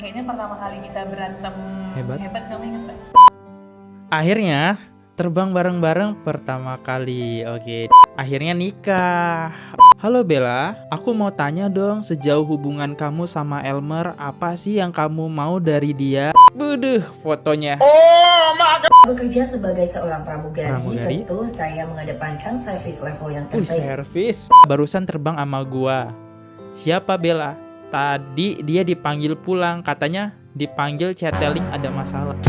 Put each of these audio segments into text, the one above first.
Kayaknya pertama kali kita berantem hebat kamu inget gak? Akhirnya terbang bareng-bareng pertama kali. Oke, akhirnya nikah. Halo Bella, aku mau tanya dong, sejauh hubungan kamu sama Elmer, apa sih yang kamu mau dari dia? Buduh, fotonya. Bekerja sebagai seorang pramugari, Pramugari? tentu saya mengedepankan service level yang Wih, terbaik. servis. Barusan terbang sama gua. Siapa Bella? Tadi dia dipanggil pulang, katanya dipanggil chatting ada masalah.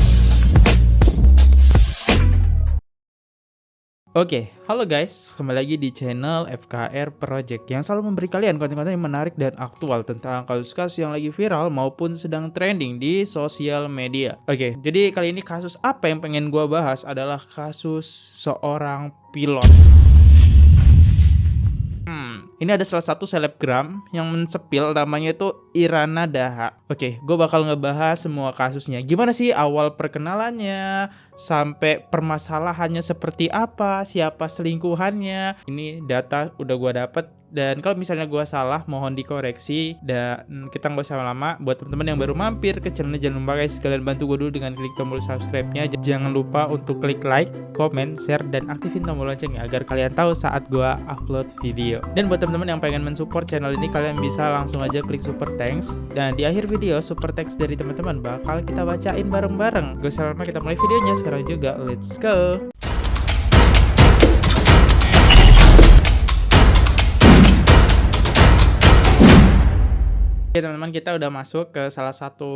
Oke, halo guys, kembali lagi di channel FKR Project yang selalu memberi kalian konten-konten yang menarik dan aktual tentang kasus-kasus yang lagi viral maupun sedang trending di sosial media. Oke, jadi kali ini kasus apa yang pengen gua bahas adalah kasus seorang pilot. Ini ada salah satu selebgram yang mensepil, namanya itu Irana Daha. Oke, gue bakal ngebahas semua kasusnya. Gimana sih awal perkenalannya, sampai permasalahannya seperti apa, siapa selingkuhannya. Ini data udah gue dapet. Dan kalau misalnya gue salah, mohon dikoreksi. Dan kita nggak usah lama. Buat teman-teman yang baru mampir ke channel, jangan lupa guys, kalian bantu gue dulu dengan klik tombol subscribe-nya. Jangan lupa untuk klik like, comment, share, dan aktifin tombol loncengnya agar kalian tahu saat gue upload video. Dan buat teman-teman yang pengen mensupport channel ini, kalian bisa langsung aja klik super thanks. Dan di akhir video, super thanks dari teman-teman bakal kita bacain bareng-bareng. Gue lama kita mulai videonya sekarang juga. Let's go. Oke teman-teman, kita udah masuk ke salah satu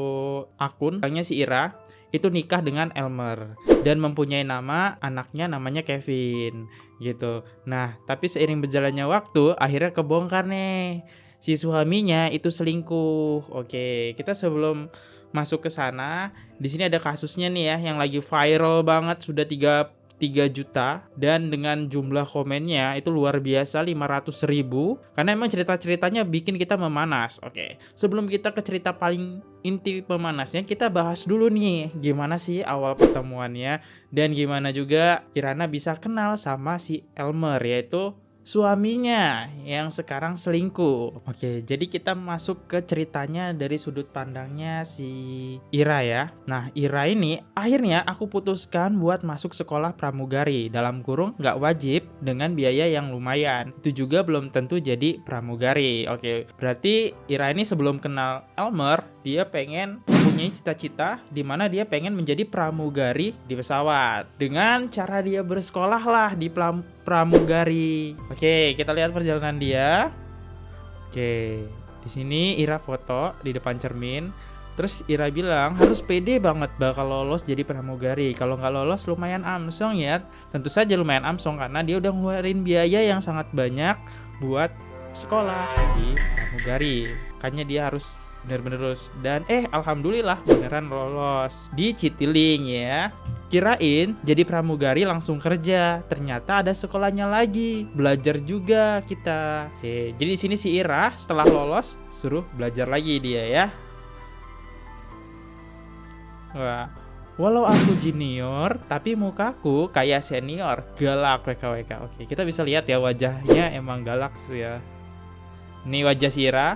akun. Orangnya si Ira itu nikah dengan Elmer dan mempunyai nama anaknya, namanya Kevin gitu. Nah, tapi seiring berjalannya waktu akhirnya kebongkar nih, si suaminya itu selingkuh. Oke, kita sebelum masuk ke sana, di sini ada kasusnya nih ya yang lagi viral banget, sudah 3 juta, dan dengan jumlah komennya itu luar biasa, 500.000, karena emang cerita-ceritanya bikin kita memanas. Oke, sebelum kita ke cerita paling inti pemanasnya, kita bahas dulu nih gimana sih awal pertemuannya dan gimana juga Irana bisa kenal sama si Elmer, yaitu suaminya yang sekarang selingkuh. Oke, jadi kita masuk ke ceritanya dari sudut pandangnya si Ira ya. Nah, Ira ini akhirnya aku putuskan buat masuk sekolah pramugari, dalam kurung nggak wajib dengan biaya yang lumayan. Itu juga belum tentu jadi pramugari. Oke, berarti Ira ini sebelum kenal Elmer, dia pengen mempunyai cita-cita di mana dia pengen menjadi pramugari di pesawat. Dengan cara dia bersekolah lah di pramugari. Oke, kita lihat perjalanan dia. Oke, di sini Ira foto di depan cermin. Terus Ira bilang harus pede banget bakal lolos jadi pramugari. Kalau nggak lolos lumayan amsong ya. Tentu saja lumayan amsong karena dia udah ngeluarin biaya yang sangat banyak buat sekolah di pramugari. Makanya dia harus bener-bener lulus. Dan alhamdulillah beneran lolos di Citiling ya. Kirain jadi pramugari langsung kerja, ternyata ada sekolahnya lagi, belajar juga kita. Oke, jadi di sini si Ira setelah lolos suruh belajar lagi dia ya. Wah, walau aku junior, tapi mukaku kayak senior, galak WKWK. Oke, kita bisa lihat ya wajahnya emang galak sih ya. Ini wajah si Ira.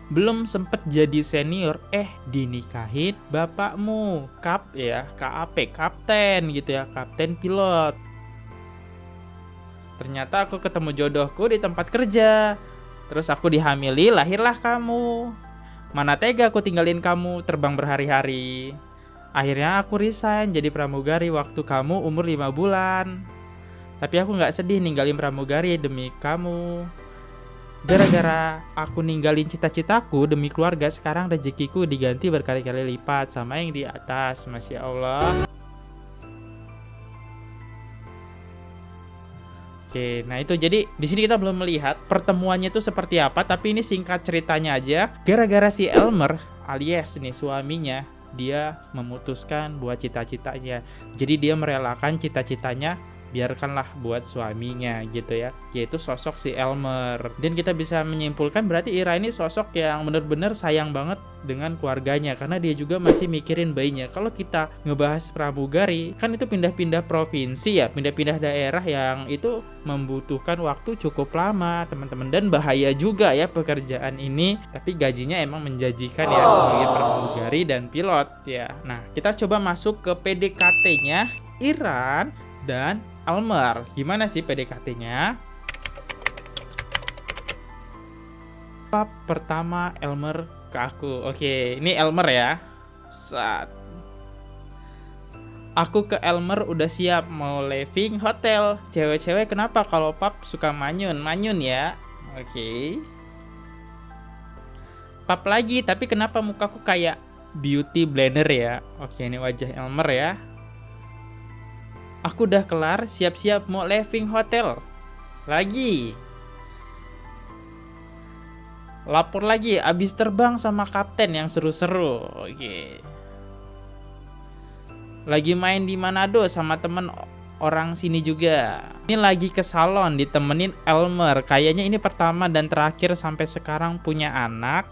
Belum sempet jadi senior, dinikahin bapakmu, KAP, kapten gitu ya, kapten pilot. Ternyata aku ketemu jodohku di tempat kerja. Terus aku dihamili, lahirlah kamu. Mana tega aku tinggalin kamu terbang berhari-hari. Akhirnya aku resign jadi pramugari waktu kamu umur 5 bulan. Tapi aku gak sedih ninggalin pramugari demi kamu. Gara-gara aku ninggalin cita-citaku demi keluarga, sekarang rezekiku diganti berkali-kali lipat sama yang di atas. Masya Allah. Oke, nah itu jadi di sini kita belum melihat pertemuannya itu seperti apa, tapi ini singkat ceritanya aja. Gara-gara si Elmer alias nih suaminya, dia memutuskan buat cita-citanya. Jadi dia merelakan cita-citanya biarkanlah buat suaminya gitu ya, yaitu sosok si Elmer. Dan kita bisa menyimpulkan berarti Ira ini sosok yang benar-benar sayang banget dengan keluarganya, karena dia juga masih mikirin bayinya. Kalau kita ngebahas pramugari, kan itu pindah-pindah provinsi ya, pindah-pindah daerah yang itu membutuhkan waktu cukup lama teman-teman, dan bahaya juga ya pekerjaan ini, tapi gajinya emang menjanjikan ya sebagai pramugari dan pilot ya. Nah, kita coba masuk ke PDKT-nya Iran dan Elmer. Gimana sih PDKT-nya? Pap pertama Elmer ke aku. Oke, ini Elmer ya. Saat aku ke Elmer udah siap mau leaving hotel. Cewek-cewek kenapa kalau pap suka manyun ya? Oke. Pap lagi, tapi kenapa mukaku kayak beauty blender ya? Oke, ini wajah Elmer ya. Aku udah kelar, siap-siap mau leaving hotel. Lagi. Lapor lagi, abis terbang sama kapten yang seru-seru. Oke. Lagi main di Manado sama temen orang sini juga. Ini lagi ke salon ditemenin Elmer. Kayaknya ini pertama dan terakhir sampai sekarang punya anak.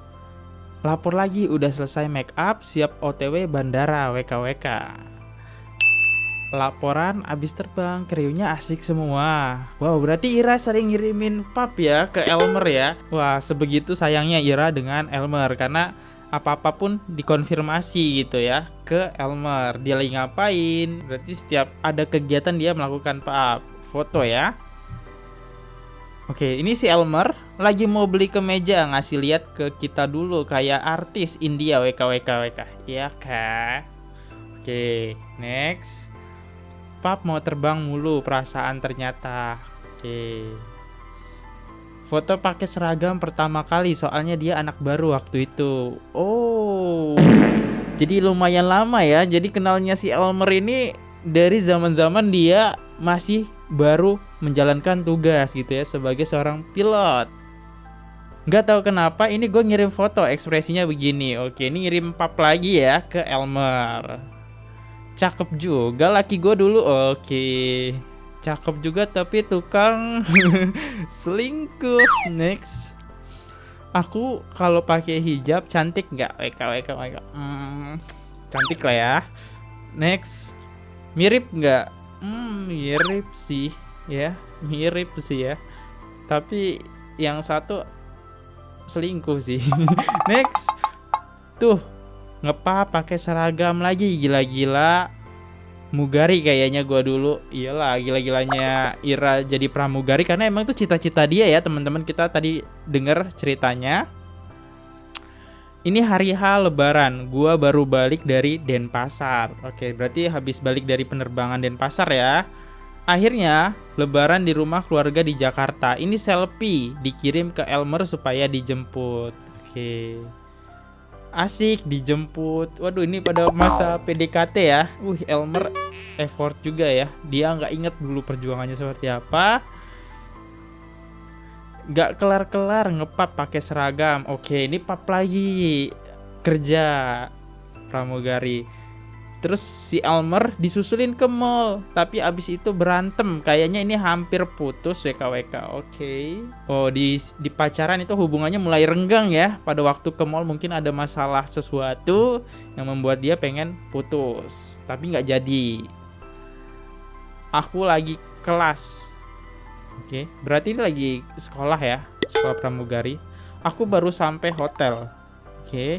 Lapor lagi, udah selesai make up, siap OTW bandara WKWK. Laporan abis terbang, kriunya asik semua. Wow, berarti Ira sering ngirimin pap ya ke Elmer ya. Wah, sebegitu sayangnya Ira dengan Elmer, karena apa-apa pun dikonfirmasi gitu ya ke Elmer. Dia lagi ngapain, berarti setiap ada kegiatan dia melakukan pap. Foto ya. Oke, ini si Elmer lagi mau beli kemeja, ngasih lihat ke kita dulu kayak artis India WKWK. Iya kah? Oke, next. Pap mau terbang mulu perasaan ternyata. Oke. Foto pakai seragam pertama kali, soalnya dia anak baru waktu itu. Oh. Jadi lumayan lama ya. Jadi kenalnya si Elmer ini dari zaman-zaman dia masih baru menjalankan tugas gitu ya sebagai seorang pilot. Nggak tahu kenapa ini gue ngirim foto ekspresinya begini. Oke, ini ngirim pap lagi ya ke Elmer. Cakep juga laki gue dulu. Oke. Cakep juga tapi tukang selingkuh. Next. Aku kalau pakai hijab cantik nggak? WK. Cantik lah ya. Next. Mirip nggak? Mirip sih ya. Mirip sih ya. Tapi yang satu selingkuh sih. Next. Tuh. Ngepa pakai seragam lagi, gila-gila mugari kayaknya gua dulu. Iyalah, gila-gilanya Ira jadi pramugari karena emang itu cita-cita dia ya, teman-teman. Kita tadi dengar ceritanya. Ini hari H Lebaran, gua baru balik dari Denpasar. Oke, berarti habis balik dari penerbangan Denpasar ya. Akhirnya Lebaran di rumah keluarga di Jakarta. Ini selfie dikirim ke Elmer supaya dijemput. Oke. Asik dijemput. Waduh, ini pada masa PDKT ya. Elmer effort juga ya. Dia nggak inget dulu perjuangannya seperti apa. Nggak kelar-kelar ngepap pakai seragam. Oke, ini pap lagi kerja pramugari. Terus si Elmer disusulin ke mall, tapi abis itu berantem. Kayaknya ini hampir putus WKWK. Oke. Oh, di pacaran itu hubungannya mulai renggang ya. Pada waktu ke mall mungkin ada masalah sesuatu yang membuat dia pengen putus, tapi nggak jadi. Aku lagi kelas. Oke, berarti ini lagi sekolah ya, sekolah pramugari. Aku baru sampai hotel. Oke.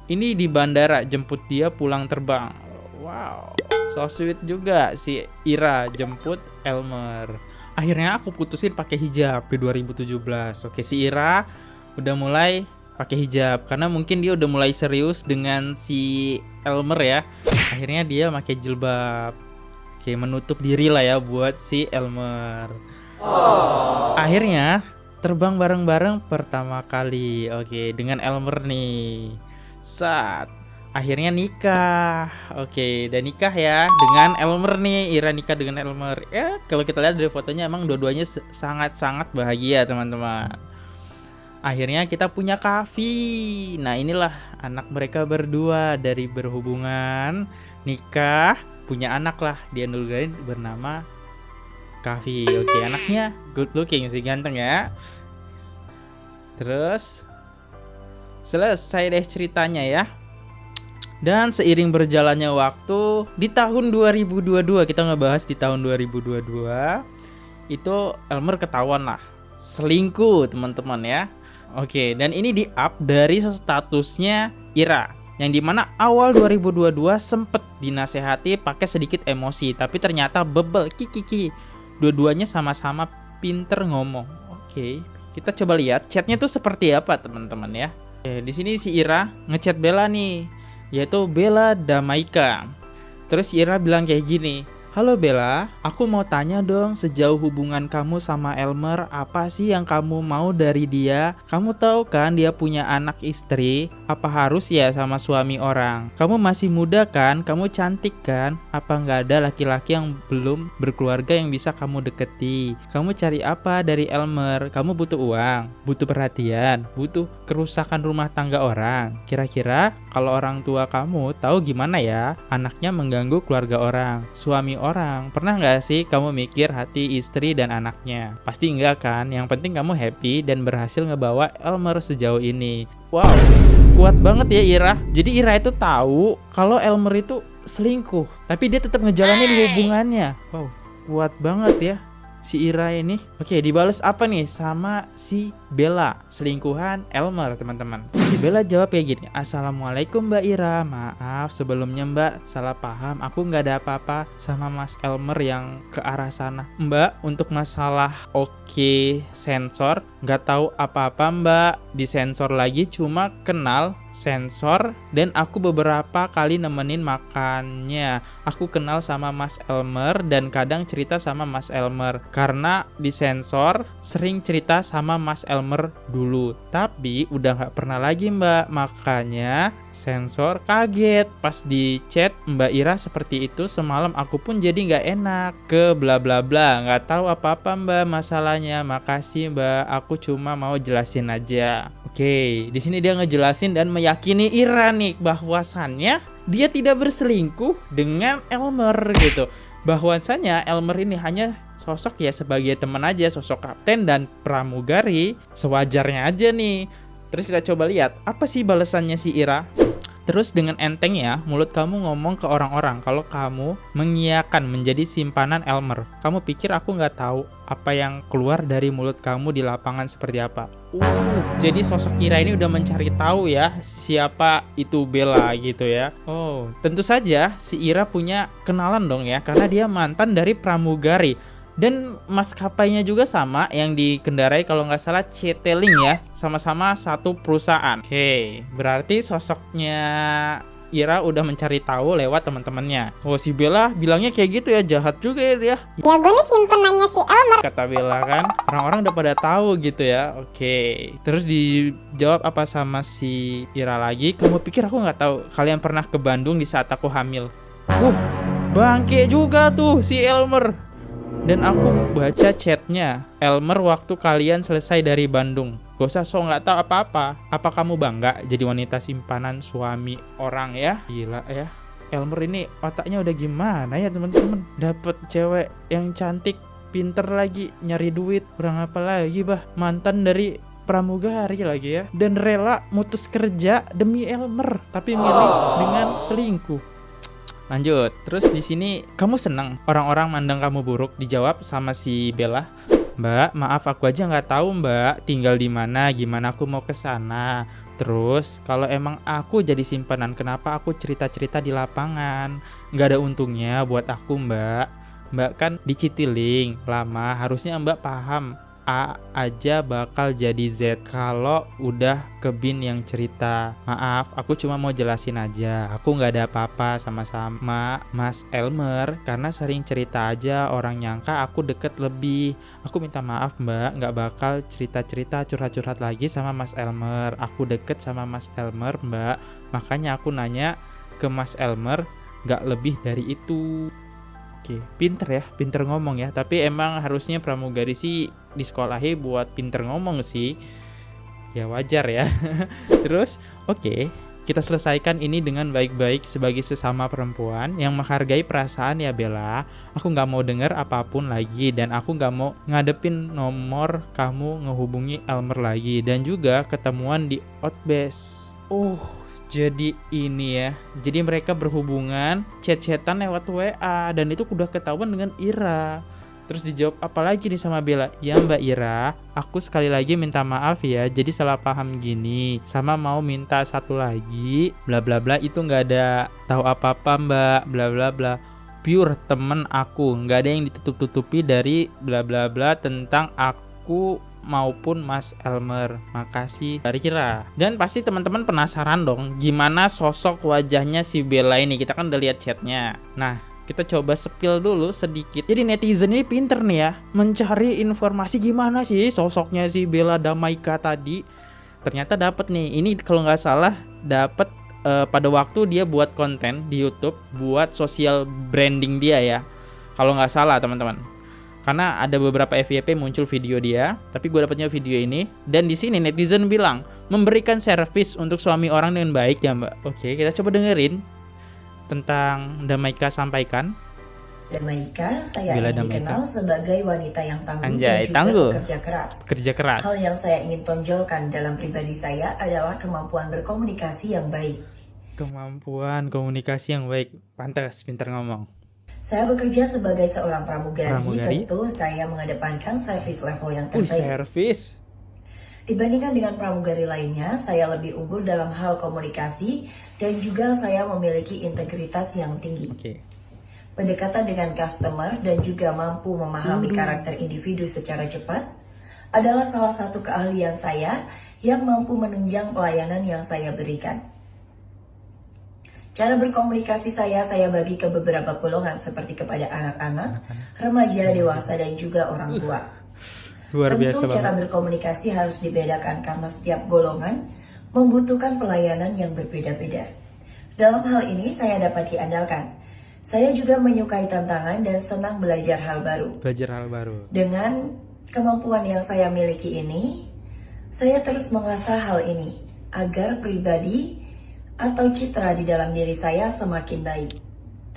Ini di bandara, jemput dia pulang terbang. Wow, so sweet juga si Ira jemput Elmer. Akhirnya aku putusin pakai hijab di 2017. Oke, si Ira udah mulai pakai hijab karena mungkin dia udah mulai serius dengan si Elmer ya. Akhirnya dia pakai jilbab. Oke, menutup diri lah ya buat si Elmer. Akhirnya terbang bareng-bareng pertama kali. Oke, dengan Elmer nih. Akhirnya nikah. Oke, dan nikah ya dengan Elmer nih. Ira nikah dengan Elmer. Ya, kalau kita lihat dari fotonya emang dua-duanya sangat-sangat bahagia, teman-teman. Akhirnya kita punya Kavi. Nah, inilah anak mereka berdua dari berhubungan, nikah, punya anak lah. Dia bernama Kahfi. Oke, anaknya good looking sih, ganteng ya. Terus selesai deh ceritanya ya. Dan seiring berjalannya waktu, di tahun 2022, kita ngebahas di tahun 2022, itu Elmer ketahuan lah selingkuh, teman-teman ya. Oke, dan ini di-up dari statusnya Ira, yang dimana awal 2022 sempet dinasehati pakai sedikit emosi, tapi ternyata bebel kiki. Dua-duanya sama-sama pinter ngomong. Oke, kita coba lihat chatnya tuh seperti apa, teman-teman ya. Oke, di sini si Ira ngechat Bella nih, yaitu Bella Damaika. Terus Ira bilang kayak gini, "Halo Bella, aku mau tanya dong, sejauh hubungan kamu sama Elmer, apa sih yang kamu mau dari dia? Kamu tahu kan dia punya anak istri, apa harus ya sama suami orang? Kamu masih muda kan, kamu cantik kan, apa nggak ada laki-laki yang belum berkeluarga yang bisa kamu deketi? Kamu cari apa dari Elmer? Kamu butuh uang, butuh perhatian, butuh kerusakan rumah tangga orang. Kira-kira kalau orang tua kamu tahu gimana ya, anaknya mengganggu keluarga orang, suami orang. Pernah nggak sih kamu mikir hati istri dan anaknya? Pasti enggak kan? Yang penting kamu happy dan berhasil ngebawa Elmer sejauh ini." Wow, kuat banget ya Ira. Jadi Ira itu tahu kalau Elmer itu selingkuh, tapi dia tetap ngejalanin hubungannya. Wow, kuat banget ya si Ira ini. Oke, dibales apa nih sama si Bella, selingkuhan Elmer, teman-teman. Si Bella jawab kayak gini, "Assalamualaikum Mbak Ira, maaf sebelumnya Mbak, salah paham, aku nggak ada apa-apa sama Mas Elmer yang ke arah sana. Mbak, untuk masalah sensor, nggak tahu apa-apa Mbak, disensor lagi, cuma kenal sensor dan aku beberapa kali nemenin makannya. Aku kenal sama Mas Elmer dan kadang cerita sama Mas Elmer, karena disensor sering cerita sama Mas Elmer dulu, tapi udah nggak pernah lagi Mbak, makanya sensor kaget pas di chat Mbak Ira seperti itu semalam, aku pun jadi nggak enak ke bla bla bla, nggak tahu apa-apa Mbak masalahnya, makasih Mbak, aku cuma mau jelasin aja." Oke, di sini dia ngejelasin dan meyakini Ira nih bahwasannya dia tidak berselingkuh dengan Elmer gitu. Bahwasannya Elmer ini hanya sosok ya sebagai teman aja, sosok kapten dan pramugari, sewajarnya aja nih. Terus kita coba lihat apa sih balasannya si Ira. Terus dengan enteng ya, mulut kamu ngomong ke orang-orang kalau kamu mengiyakan menjadi simpanan Elmer. Kamu pikir aku nggak tahu apa yang keluar dari mulut kamu di lapangan seperti apa? Jadi sosok Ira ini udah mencari tahu ya siapa itu Bella gitu ya. Oh, tentu saja si Ira punya kenalan dong ya, karena dia mantan dari pramugari. Dan maskapainya juga sama yang dikendarai kalau nggak salah Citylink ya, sama-sama satu perusahaan. Oke, berarti sosoknya Ira udah mencari tahu lewat teman-temannya. Oh, si Bella bilangnya kayak gitu ya, jahat juga ya dia. Ya gue nih simpenannya si Elmer, Kata Bella kan, orang-orang udah pada tahu gitu ya. Oke, terus dijawab apa sama si Ira lagi? Kamu pikir aku nggak tahu kalian pernah ke Bandung di saat aku hamil? Bangke juga tuh si Elmer. Dan aku baca chatnya Elmer waktu kalian selesai dari Bandung. Gak usah so nggak tahu apa-apa. Apa kamu bangga jadi wanita simpanan suami orang ya? Gila ya. Elmer ini otaknya udah gimana ya teman-teman? Dapet cewek yang cantik, pinter lagi, nyari duit, kurang apa lagi bah? Mantan dari pramugari lagi ya. Dan rela mutus kerja demi Elmer, tapi milih dengan selingkuh. Lanjut, terus di sini kamu senang orang-orang mandang kamu buruk? Dijawab sama si Bella, "Mbak, maaf aku aja nggak tahu Mbak tinggal di mana, gimana aku mau ke sana. Terus kalau emang aku jadi simpanan, kenapa aku cerita-cerita di lapangan? Nggak ada untungnya buat aku Mbak. Mbak kan di Citylink lama, harusnya Mbak paham. A aja bakal jadi Z kalau udah ke Bin yang cerita. Maaf, aku cuma mau jelasin aja. Aku nggak ada apa-apa sama Mas Elmer karena sering cerita aja, orang nyangka aku deket lebih. Aku minta maaf Mbak, nggak bakal cerita-cerita curhat-curhat lagi sama Mas Elmer. Aku deket sama Mas Elmer Mbak, makanya aku nanya ke Mas Elmer, nggak lebih dari itu." Oke, pinter ya, pinter ngomong ya. Tapi emang harusnya pramugari sih di sekolahi buat pinter ngomong sih. Ya wajar ya. Terus, oke, kita selesaikan ini dengan baik-baik sebagai sesama perempuan yang menghargai perasaan ya Bella. Aku gak mau denger apapun lagi, dan aku gak mau ngadepin nomor kamu ngehubungi Elmer lagi, dan juga ketemuan di Outbase. Jadi ini ya, jadi mereka berhubungan chat-chatan lewat WA, dan itu udah ketahuan dengan Ira. Terus dijawab apa lagi nih sama Bella? Ya Mbak Ira, aku sekali lagi minta maaf ya, jadi salah paham gini. Sama mau minta satu lagi, bla bla bla, itu nggak ada tahu apa-apa Mbak, bla bla bla. Pure temen aku, nggak ada yang ditutup-tutupi dari bla bla bla tentang aku maupun Mas Elmer. Makasih dari Ira. Dan pasti teman-teman penasaran dong, gimana sosok wajahnya si Bella ini. Kita kan udah lihat chatnya. Nah, kita coba spill dulu sedikit. Jadi netizen ini pinter nih ya, mencari informasi gimana sih sosoknya si Bella Damaika tadi. Ternyata dapat nih. Ini kalau nggak salah dapat pada waktu dia buat konten di YouTube, buat social branding dia ya. Kalau nggak salah teman-teman. Karena ada beberapa FYP muncul video dia, tapi gue dapatnya video ini. Dan di sini netizen bilang memberikan servis untuk suami orang dengan baik ya Mbak. Oke, kita coba dengerin tentang Damaika sampaikan. Damaika, saya Bella ingin Damaika dikenal sebagai wanita yang tangguh Anjay, dan juga tangguh. bekerja keras. Kerja Hal keras. yang saya ingin tonjolkan dalam pribadi saya adalah kemampuan berkomunikasi yang baik. Kemampuan komunikasi yang baik. Pantas, pintar ngomong. Saya bekerja sebagai seorang pramugari, Pramugari? tentu saya mengedepankan service level yang Wih, terbaik. servis. Dibandingkan dengan pramugari lainnya, saya lebih unggul dalam hal komunikasi dan juga saya memiliki integritas yang tinggi. Oke. Pendekatan dengan customer dan juga mampu memahami karakter individu secara cepat adalah salah satu keahlian saya yang mampu menunjang pelayanan yang saya berikan. Cara berkomunikasi saya bagi ke beberapa golongan seperti kepada anak-anak, remaja, dewasa, dan juga orang tua. Luar biasa Tentu cara banget. berkomunikasi harus dibedakan karena setiap golongan membutuhkan pelayanan yang berbeda-beda. Dalam hal ini saya dapat diandalkan. Saya juga menyukai tantangan dan senang belajar hal baru. Belajar hal baru. Dengan kemampuan yang saya miliki ini, saya terus mengasah hal ini agar pribadi atau citra di dalam diri saya semakin baik.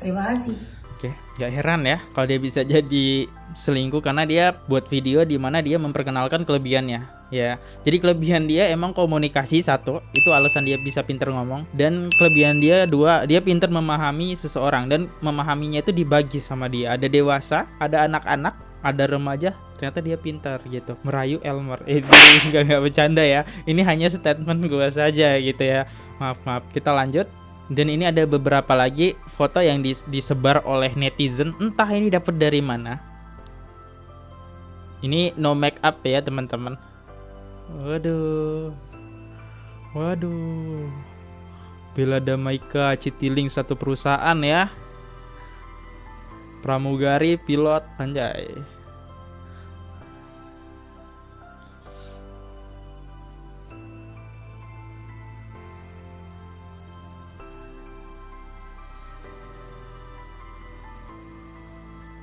Terima kasih. Oke, gak heran ya kalau dia bisa jadi selingkuh, karena dia buat video di mana dia memperkenalkan kelebihannya ya. Jadi kelebihan dia emang komunikasi satu, itu alasan dia bisa pinter ngomong. Dan kelebihan dia dua, dia pinter memahami seseorang, dan memahaminya itu dibagi sama dia. Ada dewasa, ada anak-anak, ada remaja. Ternyata dia pintar gitu merayu Elmer. Enggak bercanda ya. Ini hanya statement gue saja gitu ya. Maaf. Kita lanjut. Dan ini ada beberapa lagi foto yang disebar oleh netizen. Entah ini dapat dari mana. Ini no make up ya teman-teman. Waduh. Bella Damaika Citylink satu perusahaan ya. Pramugari, pilot, anjay.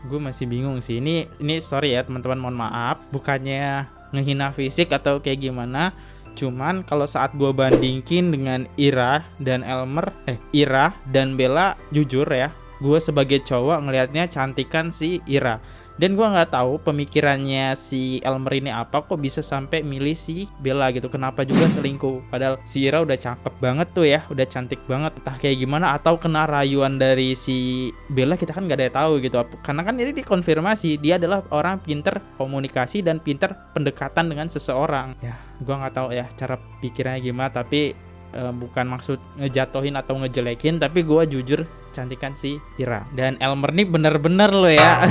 Gue masih bingung sih. Ini sorry ya teman-teman, mohon maaf. Bukannya ngehina fisik atau kayak gimana. Cuman kalau saat gue bandingin dengan Ira dan Bella, jujur ya, gue sebagai cowok ngelihatnya cantikan si Ira. Dan gue nggak tahu pemikirannya si Elmer ini apa, kok bisa sampai milih si Bella gitu. Kenapa juga selingkuh? Padahal si Ira udah cakep banget tuh ya, udah cantik banget. Entah kayak gimana, atau kena rayuan dari si Bella, kita kan nggak ada yang tahu gitu. Karena kan ini dikonfirmasi dia adalah orang pinter komunikasi dan pinter pendekatan dengan seseorang. Ya, gue nggak tahu ya cara pikirannya gimana, tapi bukan maksud ngejatohin atau ngejelekin, tapi gue jujur cantikan si Ira. Dan Elmer nih bener-bener loh ya.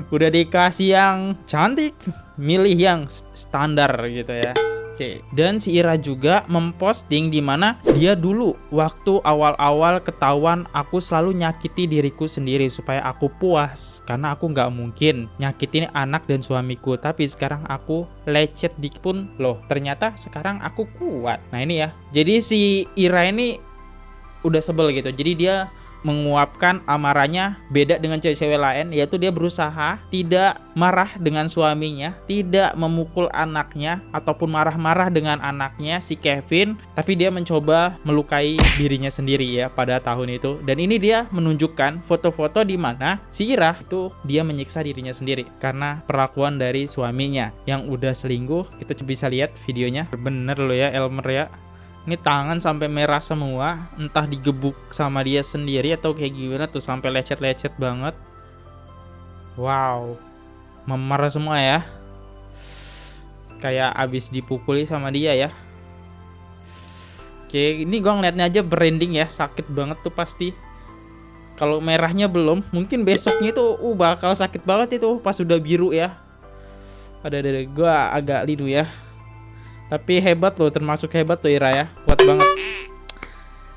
Udah dikasih yang cantik, milih yang standar gitu ya. Oke. Dan si Ira juga memposting di mana dia dulu waktu awal-awal ketahuan aku selalu nyakiti diriku sendiri supaya aku puas, karena aku nggak mungkin nyakitin anak dan suamiku. Tapi sekarang aku lecet dikit pun loh, ternyata sekarang aku kuat. Nah ini ya. Jadi si Ira ini udah sebel gitu. Jadi dia menguapkan amarahnya beda dengan cewek-cewek lain, yaitu dia berusaha tidak marah dengan suaminya, tidak memukul anaknya ataupun marah-marah dengan anaknya si Kevin, tapi dia mencoba melukai dirinya sendiri ya pada tahun itu. Dan ini dia menunjukkan foto-foto di mana si Ira itu dia menyiksa dirinya sendiri karena perlakuan dari suaminya yang udah selingkuh. Kita bisa lihat videonya. Bener loh ya Elmer ya. Ini tangan sampai merah semua, entah digebuk sama dia sendiri atau kayak gimana tuh, sampai lecet-lecet banget. Wow, memar semua ya, kayak abis dipukuli sama dia ya. Oke, ini gue ngeliatnya aja branding ya, sakit banget tuh pasti. Kalau merahnya belum, mungkin besoknya itu bakal sakit banget itu pas udah biru ya. Ada gue agak lidu ya. Tapi hebat loh, termasuk hebat loh Ira ya, kuat banget.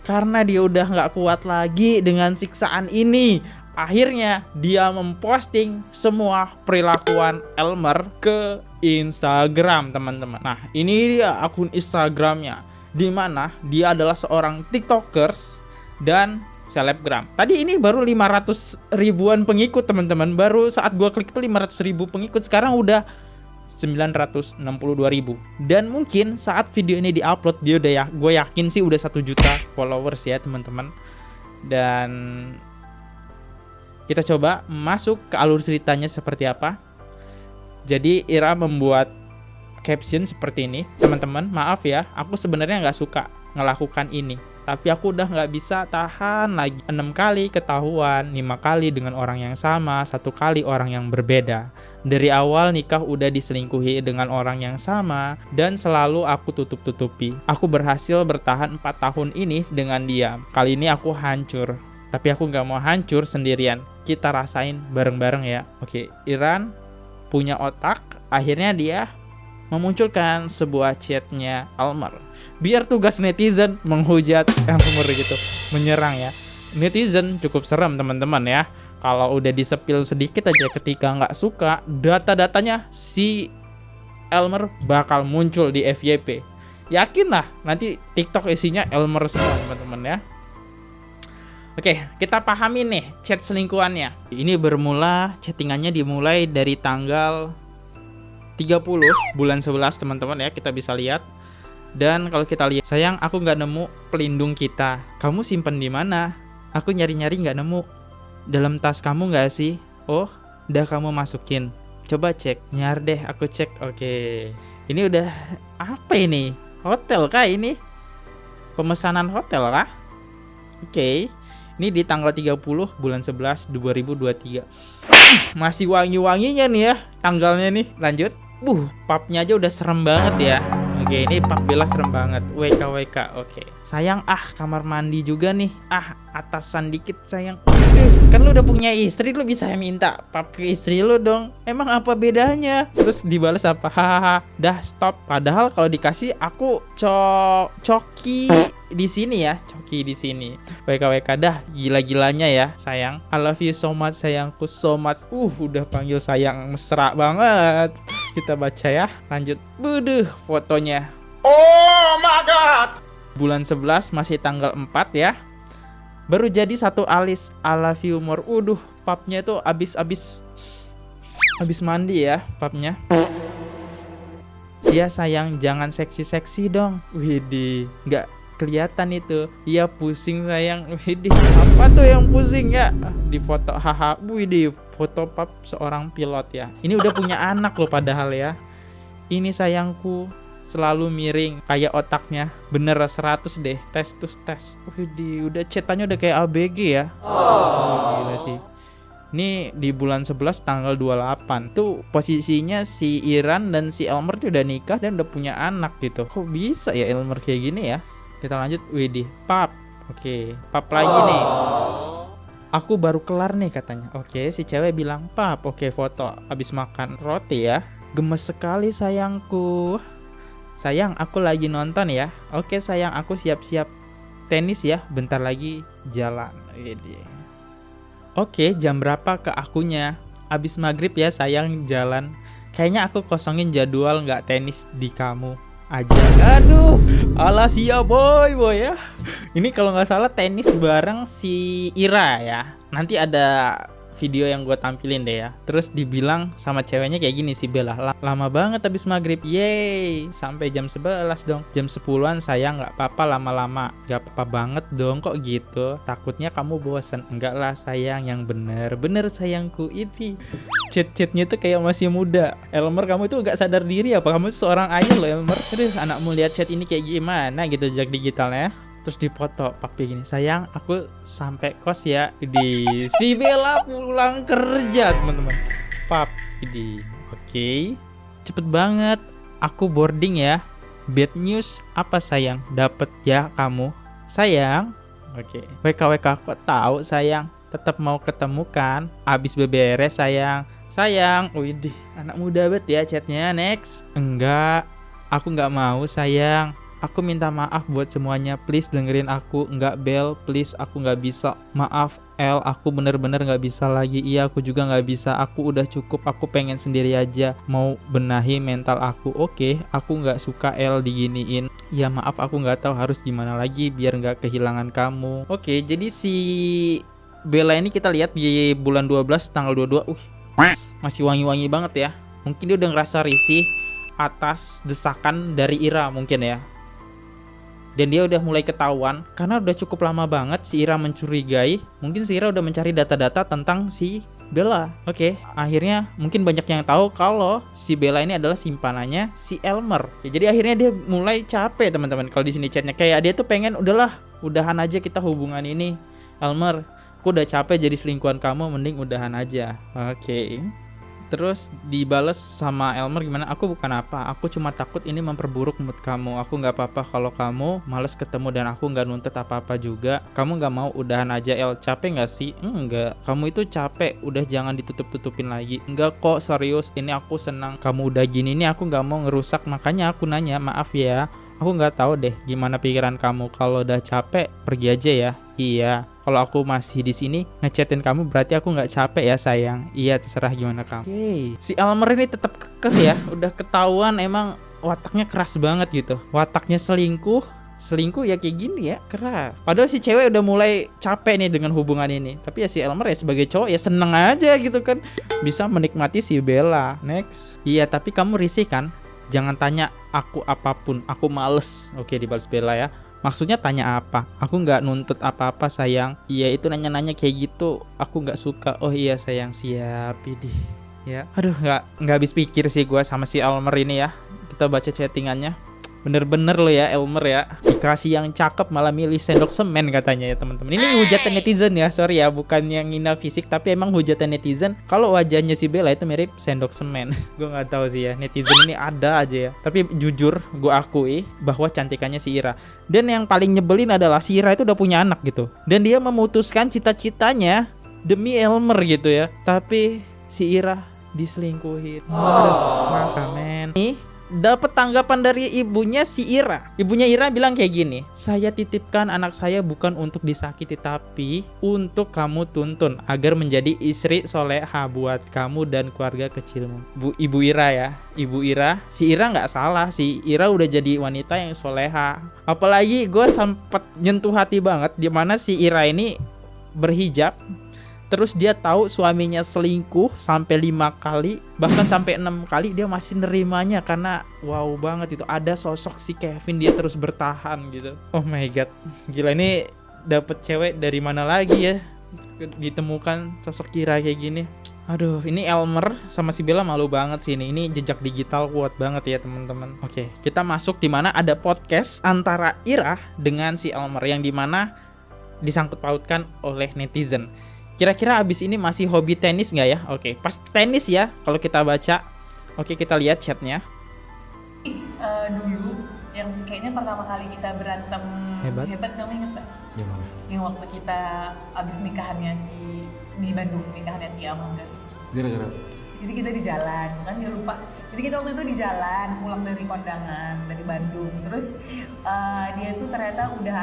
Karena dia udah nggak kuat lagi dengan siksaan ini, akhirnya dia memposting semua perilakuan Elmer ke Instagram, teman-teman. Nah, ini dia akun Instagramnya, di mana dia adalah seorang TikTokers dan selebgram. Tadi ini baru 500 ribuan pengikut, teman-teman. Baru saat gua klik itu 500 ribu pengikut, sekarang udah 962.000. Dan mungkin saat video ini diupload dia udah ya, gue yakin sih udah 1 juta followers ya teman-teman. Dan kita coba masuk ke alur ceritanya seperti apa. Jadi Ira membuat caption seperti ini, teman-teman. Maaf ya, aku sebenarnya nggak suka ngelakukan ini, tapi aku udah nggak bisa tahan lagi. 6 kali ketahuan, 5 kali dengan orang yang sama, 1 kali orang yang berbeda. Dari awal nikah udah diselingkuhi dengan orang yang sama, dan selalu aku tutup-tutupi. Aku berhasil bertahan 4 tahun ini dengan dia. Kali ini aku hancur, tapi aku nggak mau hancur sendirian. Kita rasain bareng-bareng ya. Oke, Iran punya otak. Akhirnya dia memunculkan sebuah chatnya Elmer. Biar tugas netizen menghujat Elmer gitu, menyerang ya. Netizen cukup serem teman-teman ya. Kalau udah disepil sedikit aja ketika nggak suka, data-datanya si Elmer bakal muncul di FYP. Yakin lah nanti TikTok isinya Elmer semua teman-teman ya. Oke, kita pahami nih chat selingkuhannya. Ini bermula, chattingannya dimulai dari tanggal 30 bulan 11 teman-teman ya, kita bisa lihat. Dan kalau kita lihat, sayang aku nggak nemu pelindung kita. Kamu simpen di mana? Aku nyari-nyari nggak nemu. Dalam tas kamu nggak sih? Oh, udah kamu masukin. Coba cek. Nyar deh, aku cek. Oke. Ini udah apa ini? Hotel kah ini? Pemesanan hotel kah? Oke. Ini di tanggal 30 bulan 11 2023. Masih wangi-wanginya nih ya tanggalnya nih. Lanjut. Papnya aja udah serem banget ya. Oke, ini pap Bella serem banget. WKWK. Oke. Sayang, kamar mandi juga nih. Atasan dikit sayang. Kan lu udah punya istri, lu bisa minta pap ke istri lu dong. Emang apa bedanya? Terus dibalas apa? Hahaha. Dah stop. Padahal kalau dikasih aku coki di sini ya, coki di sini. WKWK dah, gila-gilanya ya, sayang. I love you so much, sayangku so much. Udah panggil sayang, mesra banget. Kita baca ya, lanjut. Buduh, fotonya. Oh my god. Bulan 11 masih tanggal 4 ya. Baru jadi 1 alis. I love you more. Papnya itu abis mandi ya, papnya. Ya sayang, jangan seksi-seksi dong. Widih, nggak kelihatan itu. Iya pusing sayang. Widih, apa tuh yang pusing ya? Di foto, haha. Widih, foto pap seorang pilot ya. Ini udah punya anak loh padahal ya. Ini sayangku selalu miring kayak otaknya. Bener 100 deh. Tes. Widih, udah cetannya udah kayak ABG ya. Gila sih. Ini di bulan 11 tanggal 28. Tuh posisinya si Iran dan si Elmer tuh udah nikah dan udah punya anak gitu. Kok bisa ya Elmer kayak gini ya? Kita lanjut. Widih, pap. Oke, pap lagi nih. Aku baru kelar nih katanya. Oke, si cewek bilang, pap, oke foto abis makan roti ya. Gemes sekali sayangku. Sayang, aku lagi nonton ya. Oke sayang, aku siap-siap tenis ya. Bentar lagi jalan. Oke, jam berapa ke akunya? Abis maghrib ya sayang, jalan. Kayaknya aku kosongin jadwal nggak tenis di kamu. aja. Aduh, ala siap boy ya. Ini kalau nggak salah tenis bareng si Ira ya. Nanti ada video yang gue tampilin deh ya. Terus dibilang sama ceweknya kayak gini si Bella, lama banget habis maghrib. Yeay, sampai jam 11 dong. Jam 10-an sayang, nggak apa-apa lama-lama. Gak apa-apa banget dong kok gitu. Takutnya kamu bosan. Enggak lah sayang, yang bener sayangku. Itu chat-chatnya tuh kayak masih muda. Elmer, kamu tuh gak sadar diri apa? Kamu seorang ayah loh Elmer. Aduh, anakmu lihat chat ini kayak gimana gitu jejak digitalnya. Terus dipoto papi gini, sayang aku sampai kos ya. Di si Bella pulang kerja teman-teman. Pap, ini oke. Cepet banget. Aku boarding ya. Bad news apa sayang? Dapet ya kamu sayang. Oke. WKWK kok tahu sayang? Tetap mau ketemu kan? Abis beberes sayang. Sayang. Widih, anak muda banget ya chatnya. Next. Enggak. Aku nggak mau sayang. Aku minta maaf buat semuanya, please dengerin aku. Enggak Bel, please aku nggak bisa. Maaf El, aku bener-bener nggak bisa lagi. Iya aku juga nggak bisa, aku udah cukup. Aku pengen sendiri aja, mau benahi mental aku. Oke, aku nggak suka El diginiin. Ya maaf, aku nggak tahu harus gimana lagi biar nggak kehilangan kamu. Oke, jadi si Bella ini kita lihat di bulan 12 tanggal 22. Masih wangi-wangi banget ya. Mungkin dia udah ngerasa risih atas desakan dari Ira mungkin ya. Dan dia udah mulai ketahuan karena udah cukup lama banget si Ira mencurigai. Mungkin si Ira udah mencari data-data tentang si Bella. Oke, akhirnya mungkin banyak yang tahu kalau si Bella ini adalah simpanannya si Elmer. Jadi akhirnya dia mulai capek teman-teman. Kalau di sini chatnya kayak dia tuh pengen udahan aja kita hubungan ini. Elmer, aku udah capek jadi selingkuhan kamu, mending udahan aja. Oke. Terus dibales sama Elmer gimana? Aku bukan apa, aku cuma takut ini memperburuk mood kamu. Aku nggak apa-apa kalau kamu males ketemu dan aku nggak nuntut apa-apa juga. Kamu nggak mau udahan aja El, capek nggak sih? Enggak, kamu itu capek, udah jangan ditutup-tutupin lagi. Enggak kok, serius, ini aku senang kamu udah gini nih, aku nggak mau ngerusak. Makanya aku nanya, maaf ya, aku nggak tahu deh gimana pikiran kamu. Kalau udah capek pergi aja ya. Iya, kalau aku masih di sini ngechatin kamu berarti aku nggak capek ya sayang. Iya, terserah gimana kamu. Oke. Si Elmer ini tetap kekeh ya. Udah ketahuan emang wataknya keras banget gitu. Wataknya selingkuh ya kayak gini ya, keras. Padahal si cewek udah mulai capek nih dengan hubungan ini. Tapi ya si Elmer ya sebagai cowok ya seneng aja gitu kan. Bisa menikmati si Bella. Next. Iya, tapi kamu risih kan? Jangan tanya aku apapun, aku males. Oke, dibalas Bella ya. Maksudnya tanya apa? Aku nggak nuntut apa-apa sayang. Iya itu nanya-nanya kayak gitu, aku nggak suka. Oh iya sayang, siap ini. Ya, aduh nggak habis pikir sih gue sama si Elmer ini ya. Kita baca chattingannya. Bener-bener lo ya Elmer ya, dikasih yang cakep malah milih sendok semen katanya ya teman-teman. Ini hujatan netizen ya, sorry ya, bukan yang ngina fisik tapi emang hujatan netizen. Kalau wajahnya si Bella itu mirip sendok semen. Gue nggak tahu sih ya, netizen ini ada aja ya. Tapi jujur gue akui bahwa cantikannya si Ira. Dan yang paling nyebelin adalah si Ira itu udah punya anak gitu. Dan dia memutuskan cita-citanya demi Elmer gitu ya. Tapi si Ira diselingkuhin. Aduh, maka men. Dapat tanggapan dari ibunya si Ira. Ibunya Ira bilang kayak gini, saya titipkan anak saya bukan untuk disakiti tapi untuk kamu tuntun agar menjadi istri soleha buat kamu dan keluarga kecilmu. Ibu Ira ya, Ibu Ira. Si Ira nggak salah, si Ira udah jadi wanita yang soleha. Apalagi gue sempet nyentuh hati banget dimana si Ira ini berhijab. Terus dia tahu suaminya selingkuh sampai 5 kali, bahkan sampai 6 kali dia masih nerimanya karena wow banget itu. Ada sosok si Kevin, dia terus bertahan gitu. Oh my god, gila ini dapet cewek dari mana lagi ya? Ditemukan sosok Kira kayak gini. Aduh, ini Elmer sama si Bella malu banget sih ini. Ini jejak digital kuat banget ya teman-teman. Oke, kita masuk di mana ada podcast antara Ira dengan si Elmer yang dimana disangkut pautkan oleh netizen. Kira-kira abis ini masih hobi tenis nggak ya? Oke, pas tenis ya kalau kita baca. Oke, kita lihat chatnya. Dulu yang kayaknya pertama kali kita berantem hebat kamu inget gak? Gimana? Yang waktu kita abis nikahannya di Bandung, nikahannya Tia Mangga. Gara-gara? Jadi kita di jalan, kan dia lupa. Jadi kita waktu itu di jalan pulang dari kondangan dari Bandung. Terus dia tuh ternyata udah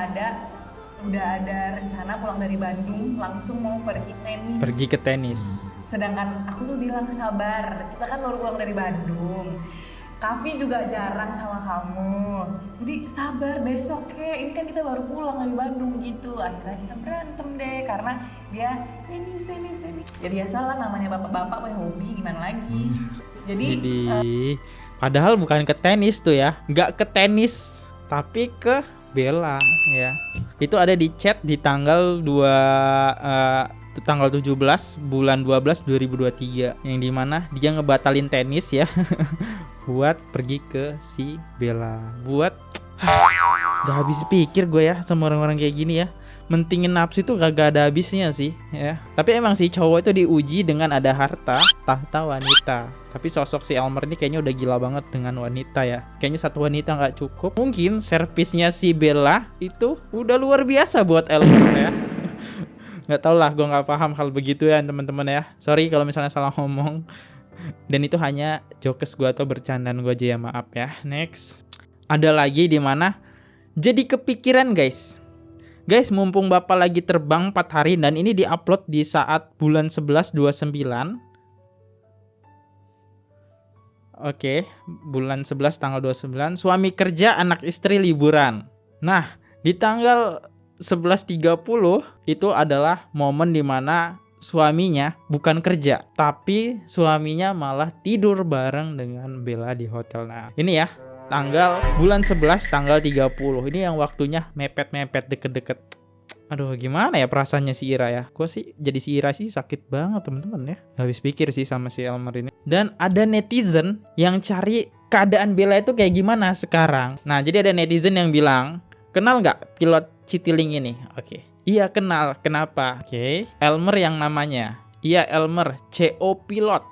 ada rencana pulang dari Bandung langsung mau pergi ke tenis. Sedangkan aku tuh bilang sabar, kita kan baru pulang dari Bandung. Kavi juga jarang sama kamu. Jadi sabar besok ya. Ini kan kita baru pulang dari Bandung gitu. Akhirnya kita berantem deh karena dia tenis. Ya biasalah namanya bapak-bapak punya hobi gimana lagi. Jadi padahal bukan ke tenis tuh ya. Nggak ke tenis, tapi ke Bella ya. Itu ada di chat di tanggal 17 bulan 12 2023 yang dimana dia ngebatalin tenis ya buat pergi ke si Bella. Buat gak habis pikir gue ya sama orang-orang kayak gini ya. Mentingin nafsu itu gak ada habisnya sih ya. Tapi emang si cowok itu diuji dengan ada harta, tahta, wanita. Tapi sosok si Elmer ini kayaknya udah gila banget dengan wanita ya. Kayaknya satu wanita gak cukup. Mungkin servisnya si Bella itu udah luar biasa buat Elmer ya. Nggak tau lah, gue nggak paham hal begitu ya teman-teman ya. Sorry kalau misalnya salah ngomong. Dan itu hanya jokes gue atau bercandaan gue aja ya, maaf ya. Next, ada lagi di mana jadi kepikiran guys, mumpung bapak lagi terbang 4 hari dan ini diupload di saat bulan 11 29. Oke, bulan 11 tanggal 29. Suami kerja, anak istri liburan. Nah, di tanggal 11.30 itu adalah momen dimana suaminya bukan kerja, tapi suaminya malah tidur bareng dengan Bella di hotel. Nah ini ya tanggal bulan 11 tanggal 30. Ini yang waktunya mepet-mepet deket-deket. Aduh gimana ya perasaannya si Ira ya. Gue sih jadi si Ira sih sakit banget temen-temen ya. Gak habis pikir sih sama si Elmer ini. Dan ada netizen yang cari keadaan Bella itu kayak gimana sekarang. Nah jadi ada netizen yang bilang, kenal nggak pilot Citylink ini? Oke. Iya kenal. Kenapa? Oke. Elmer yang namanya. Iya Elmer. CO pilot.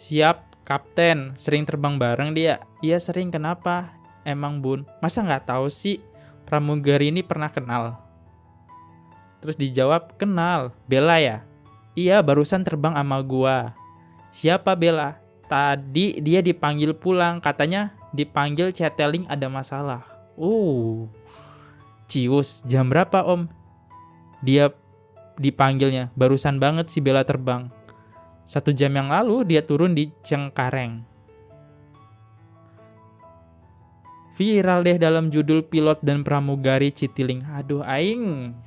Siap kapten. Sering terbang bareng dia. Iya sering. Kenapa? Emang bun. Masa nggak tahu sih pramugari ini pernah kenal? Terus dijawab kenal. Bella ya? Iya barusan terbang sama gua. Siapa Bella? Tadi dia dipanggil pulang. Katanya dipanggil Citylink ada masalah. Cius, jam berapa om? Dia dipanggilnya, barusan banget si Bella terbang. 1 jam yang lalu dia turun di Cengkareng. Viral deh dalam judul pilot dan pramugari Citylink. Aduh aing.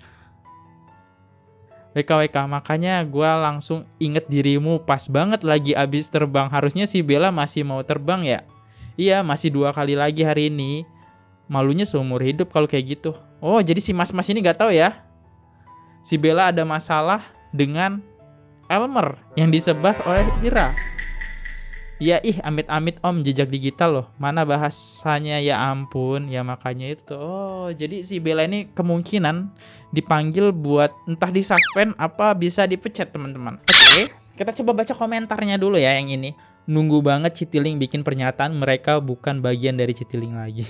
WKWK, makanya gue langsung inget dirimu pas banget lagi abis terbang. Harusnya si Bella masih mau terbang ya? Iya, masih 2 kali lagi hari ini. Malunya seumur hidup kalau kayak gitu. Oh, jadi si mas-mas ini gak tahu ya. Si Bella ada masalah dengan Elmer yang disebar oleh Ira. Ya amit-amit om, jejak digital loh. Mana bahasanya ya ampun. Ya makanya itu. Oh, jadi si Bella ini kemungkinan dipanggil buat entah disuspend apa bisa dipecat teman-teman. Oke, kita coba baca komentarnya dulu ya yang ini. Nunggu banget Citylink bikin pernyataan mereka bukan bagian dari Citylink lagi.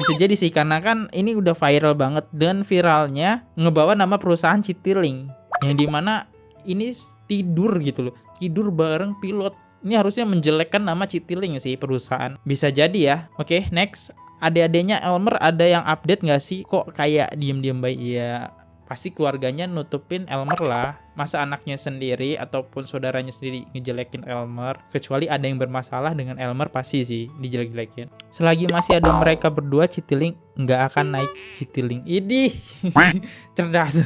Bisa jadi sih karena kan ini udah viral banget dan viralnya ngebawa nama perusahaan Citylink yang dimana ini tidur gitu loh, tidur bareng pilot. Ini harusnya menjelekkan nama Citylink sih perusahaan. Bisa jadi ya. Oke, next. Adik-adiknya Elmer ada yang update nggak sih? Kok kayak diem-diem baik? Ya pasti keluarganya nutupin Elmer lah. Masa anaknya sendiri ataupun saudaranya sendiri ngejelekin Elmer. Kecuali ada yang bermasalah dengan Elmer pasti sih dijelek-jelekin. Selagi masih ada mereka berdua, Citylink nggak akan naik Citylink. Idih, cerdas.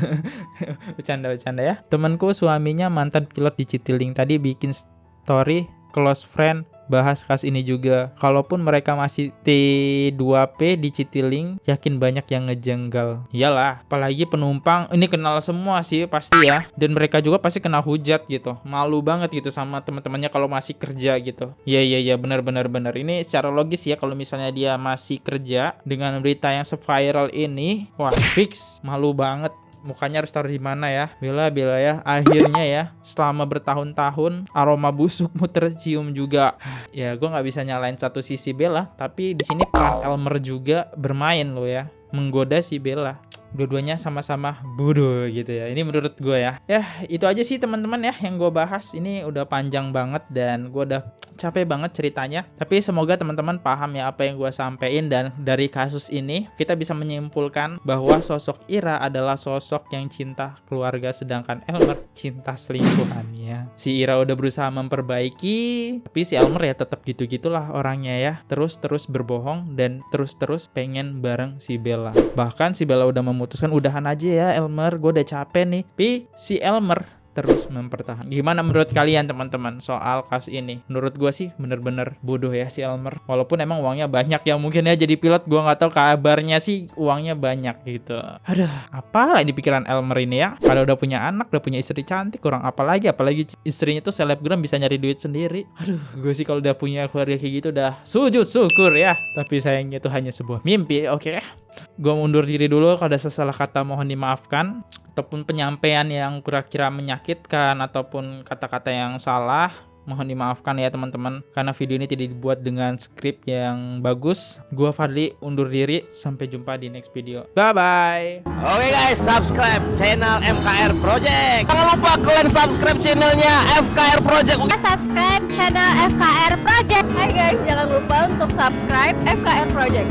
Bercanda ya. Temanku suaminya mantan pilot di Citylink tadi bikin story close friend bahas kasus ini juga. Kalaupun mereka masih T2P di Citylink, yakin banyak yang ngejenggal. Iyalah, apalagi penumpang ini kenal semua sih pasti ya. Dan mereka juga pasti kena hujat gitu. Malu banget gitu sama teman-temannya kalau masih kerja gitu. Iya benar. Ini secara logis ya kalau misalnya dia masih kerja dengan berita yang se-viral ini, wah fix malu banget. Mukanya harus taruh di mana ya? Bella ya. Akhirnya ya, selama bertahun-tahun aroma busukmu tercium juga. Ya, gue nggak bisa nyalain satu sisi Bella, tapi di sini peran Elmer juga bermain loh ya, menggoda si Bella. Dua-duanya sama-sama bodoh gitu ya. Ini menurut gue ya. Ya, itu aja sih teman-teman ya yang gue bahas. Ini udah panjang banget dan gue udah capek banget ceritanya. Tapi semoga teman-teman paham ya apa yang gue sampein, dan dari kasus ini kita bisa menyimpulkan bahwa sosok Ira adalah sosok yang cinta keluarga, sedangkan Elmer cinta selingkuhannya. Si Ira udah berusaha memperbaiki, tapi si Elmer ya tetap gitu-gitulah orangnya ya. Terus berbohong dan terus pengen bareng si Bella. Bahkan si Bella udah memutuskan udahan aja ya Elmer, gue udah capek nih. Tapi si Elmer terus mempertahankan. Gimana menurut kalian teman-teman soal kasus ini? Menurut gue sih bener-bener bodoh ya si Elmer. Walaupun emang uangnya banyak ya, mungkin ya jadi pilot, gue nggak tahu, kabarnya sih uangnya banyak gitu. Aduh, apalah ini pikiran Elmer ini ya. Kalau udah punya anak, udah punya istri cantik, kurang apalagi istrinya tuh selebgram, bisa nyari duit sendiri. Aduh, gue sih kalau udah punya keluarga kayak gitu udah sujud syukur ya. Tapi sayangnya itu hanya sebuah mimpi. Oke, gue mundur diri dulu. Kalau ada salah kata mohon dimaafkan, ataupun penyampaian yang kira-kira menyakitkan ataupun kata-kata yang salah, mohon dimaafkan ya teman-teman, karena video ini tidak dibuat dengan skrip yang bagus. Gua Fadli undur diri, sampai jumpa di next video. Bye bye. Oke guys, subscribe channel FKR Project. Jangan lupa kalian subscribe channelnya FKR Project. Subscribe channel FKR Project. Hai guys, jangan lupa untuk subscribe FKR Project.